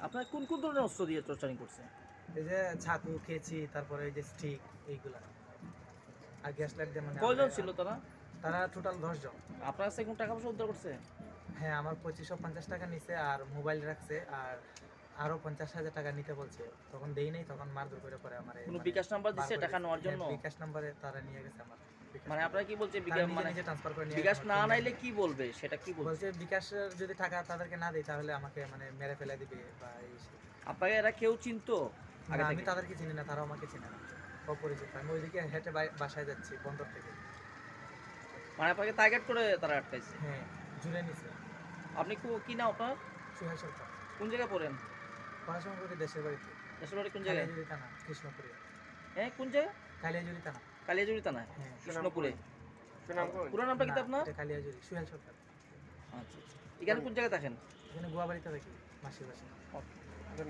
আপনার কোন কোন ধরনের অস্ত্র দিয়ে টর্চারিং করছে? এই যে ছাতু খেয়েছি, তারপরে এই যে স্টিক এইগুলা, আর গ্যাস লাইট দিয়ে, মানে কয়জন ছিল তারা? তারা টোটাল 10 জন। আপনার কাছে কোন টাকা পয়সা উদ্ধার করছে? হ্যাঁ, আমার 2550 টাকা নিছে, আর মোবাইল রাখছে, আর আরো 50,000 টাকা নিতে বলছে। তখন দেই নাই, তখন মারধর করে পরে আমার কোনো বিকাশ নাম্বার দিছে টাকা নেওয়ার জন্য? বিকাশ নাম্বারে তারা নিয়ে গেছে আমার মানে আপনারা কি বলছে মানে নিজে ট্রান্সফার করে নিয়ে বিকাশ গেছে না আমার নাইলে কি বলবে সেটা কি বলছে? বলছে বিকাশের যদি টাকা তাদেরকে না দেই তাহলে আমাকে মানে মেরে ফেলে দিবে বা এই সেই। আপনাকে এরা কেউ চিনতো আগে না, আমি থেকে? তাদেরকে চিনি না, তারাও আমাকে চিনে না, অপরিচিত। আমি ওইদিকে হেঁটে বাসায় যাচ্ছি বন্দর থেকে। মানে আপনাকে টার্গেট করে তারা আটকাইছে? হ্যাঁ, জুড়ে নিছে। আপনি কি নাম আপনার? সুহেল সরকার। কোন জায়গায় পড়েন? পড়াশোনা করি দেশের বাড়িতে, দেশের বাড়ি কোন জায়গায়? কালিয়াজুড়ি থানা, কৃষ্ণপুরে। হ্যাঁ কোন জায়গা? কালিয়াজুড়ি থানা। কালিয়াজুড়ি থানায়? হ্যাঁ, কৃষ্ণপুরে? পুরো নামটা কি না, আপনার? এটা কালিয়াজুড়ি, সুহেল সরকার। আচ্ছা আচ্ছা। এখানে কোন জায়গায় থাকেন? এখানে গুয়াবাড়িতে থাকি, মাসির বাসা। ওকে।